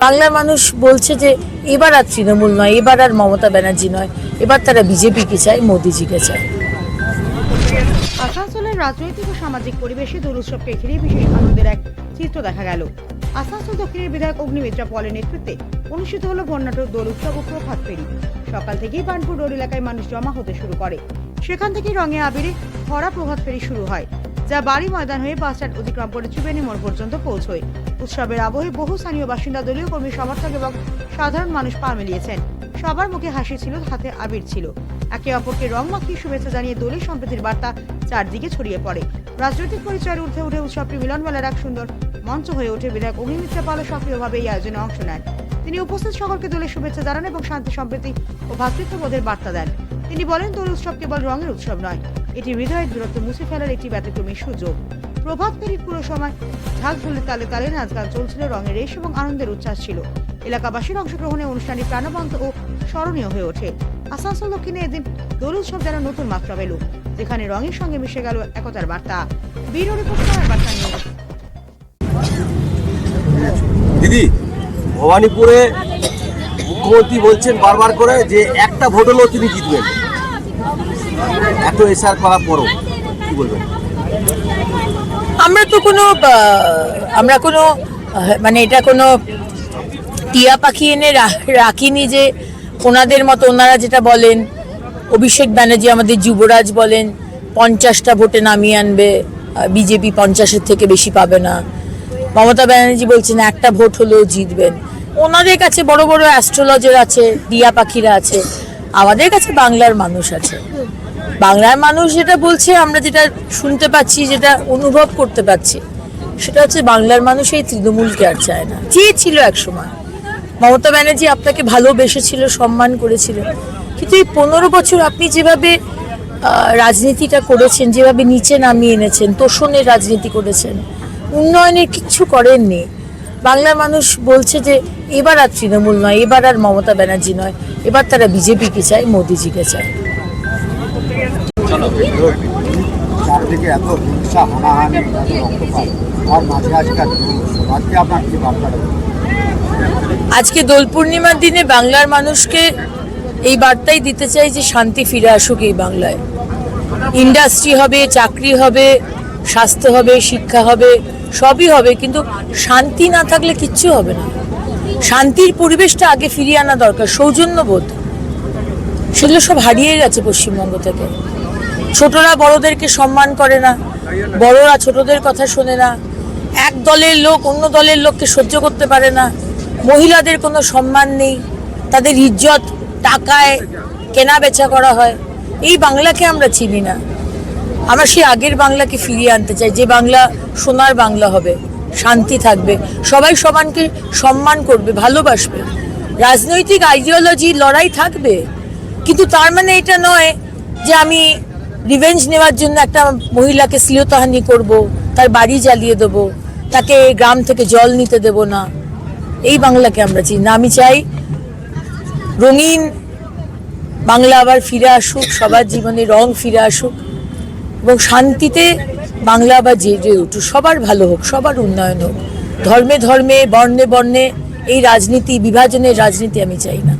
বাংলার মানুষ বলছে যে এবার আর তৃণমূল নয়, এবার আর মমতা ব্যানার্জি নয়, এবার তারা বিজেপিকে চায়, মোদিজিকে চায়। আসানসোলের রাজনৈতিক ও সামাজিক পরিবেশে দোল উৎসবকে ঘিরে বিশেষ আনন্দের এক চিত্র দেখা গেল। আসানসোল দক্ষিণের বিধায়ক অগ্নিমিত্রা পলের নেতৃত্বে অনুষ্ঠিত হলো বর্ণাঢ্য দোল উৎসব ও প্রভাত ফেরি। সকাল থেকেই বার্নপুর রোড এলাকায় মানুষ জমা হতে শুরু করে। সেখান থেকেই রঙে আবিরে ভরা প্রভাত ফেরি শুরু হয়, যা বাড়ি ময়দান হয়ে বাসস্ট্যান্ড অতিক্রম করে ত্রিবেণী মোড় পর্যন্ত পৌঁছয়। উৎসবের আবহে বহু স্থানীয় বাসিন্দা, দলীয় কর্মী সমর্থক এবং সাধারণ মানুষ পা মিলিয়েছেন। সবার মুখে হাসি ছিল, হাতে আবির ছিল। একে অপরকে রং মাখিয়ে শুভেচ্ছা জানিয়ে দোলের সম্প্রীতির বার্তা চারদিকে ছড়িয়ে পড়ে। রাজনৈতিক পরিচয়ের ঊর্ধ্বে উঠে উৎসবটি মিলনমেলার এক সুন্দর মঞ্চ হয়ে ওঠে। বিধায়ক অগ্নিমিত্রা পাল সক্রিয়ভাবে এই আয়োজনে অংশ নেন। তিনি উপস্থিত সকলকে দোলের শুভেচ্ছা জানান এবং শান্তি, সম্প্রীতি ও ভ্রাতৃত্ববোধের বার্তা দেন। তিনি বলেন, দোল উৎসব কেবল রঙের উৎসব নয়, এটি হৃদয়ের দূরত্ব মুছে ফেলার একটি ব্যতিক্রমী সুযোগ। প্রভাত ফেরির পুরো সময় ঢাক ঢোলের তালে তালে নাচ গান চলছিল, রঙের রেশ এবং আনন্দের উচ্ছ্বাস ছিল। এলাকাবাসীর অংশগ্রহণে অনুষ্ঠানটি প্রাণবন্ত ও স্মরণীয় হয়ে ওঠে। আসানসোল দক্ষিণে এদিন দোল উৎসব যেন নতুন মাত্রা পেল, যেখানে রঙের সঙ্গে মিশে গেল একতার বার্তা। ব্যুরো রিপোর্ট, বার্তা নিউজ। দিদি, ভবানীপুরে মুখ্যমন্ত্রী বলছেন বারবার করে যে একটা ভোট হলেও তিনি জিতবেন, এত এসআর করার পরও কি বলবেন? আমরা কোনো মানে এটা কোনো টিয়া পাখি এনে রাখিনি যে ওনাদের মতো ওনারা যেটা বলেন, অভিষেক ব্যানার্জি আমাদের যুবরাজ বলেন 50টা ভোটে নামিয়ে আনবে, বিজেপি 50-এর থেকে বেশি পাবে না। মমতা ব্যানার্জি বলছেন একটা ভোট হলেও জিতবেন। ওনাদের কাছে বড় বড় অ্যাস্ট্রোলজার আছে, টিয়া পাখিরা আছে, আমাদের কাছে বাংলার মানুষ আছে। বাংলার মানুষ যেটা বলছে, আমরা যেটা শুনতে পাচ্ছি, যেটা অনুভব করতে পাচ্ছি, সেটা হচ্ছে বাংলার মানুষ এই তৃণমূলকে আর চায় না। চেয়েছিল একসময়, মমতা ব্যানার্জি আপনাকে ভালোবেসেছিল, সম্মান করেছিল, কিন্তু এই 15 বছর আপনি যেভাবে রাজনীতিটা করেছেন, যেভাবে নিচে নামিয়ে এনেছেন, তোষণের রাজনীতি করেছেন, উন্নয়নের কিচ্ছু করেননি। বাংলার মানুষ বলছে যে এবার আর তৃণমূল নয়, এবার আর মমতা ব্যানার্জি নয়, এবার তারা বিজেপিকে চায়, মোদিজিকে চায়। চারদিকে এত হিংসা, হানাহানি, এত রক্তপাত, আর মাঝে আজকে আপনার কি বার্তা? আজকে দোল পূর্ণিমার দিনে বাংলার মানুষকে এই বার্তাই দিতে চাই যে শান্তি ফিরে আসুক এই বাংলায়। ইন্ডাস্ট্রি হবে, চাকরি হবে, স্বাস্থ্য হবে, শিক্ষা হবে, সবই হবে, কিন্তু শান্তি না থাকলে কিচ্ছু হবে না। শান্তির পরিবেশটা আগে ফিরিয়ে আনা দরকার। সৌজন্যবোধ, সেগুলো সব হারিয়ে গেছে পশ্চিমবঙ্গ থেকে। ছোটরা বড়দেরকে সম্মান করে না, বড়রা ছোটদের কথা শোনে না, এক দলের লোক অন্য দলের লোককে সহ্য করতে পারে না, মহিলাদের কোনো সম্মান নেই, তাদের ইজ্জত টাকায় কেনা বেচা করা হয়। এই বাংলাকে আমরা চিনি না। আমরা সেই আগের বাংলাকে ফিরিয়ে আনতে চাই, যে বাংলা সোনার বাংলা হবে, শান্তি থাকবে, সবাই সবাইকে সম্মান করবে, ভালোবাসবে। রাজনৈতিক আইডিওলজি লড়াই থাকবে, কিন্তু তার মানে এটা নয় যে আমি রিভেঞ্জ নেওয়ার জন্য একটা মহিলাকে শ্লীলতাহানি করব, তার বাড়ি জ্বালিয়ে দেবো, তাকে গ্রাম থেকে জল নিতে দেব না। এই বাংলাকে আমরা চিনি না। আমি চাই রঙিন বাংলা আবার ফিরে আসুক, সবার জীবনে রং ফিরে আসুক এবং শান্তিতে বাংলা আবার জেগে উঠুক, সবার ভালো হোক, সবার উন্নয়ন হোক। ধর্মে ধর্মে, বর্ণে বর্ণে এই রাজনীতি, বিভাজনের রাজনীতি আমি চাই না।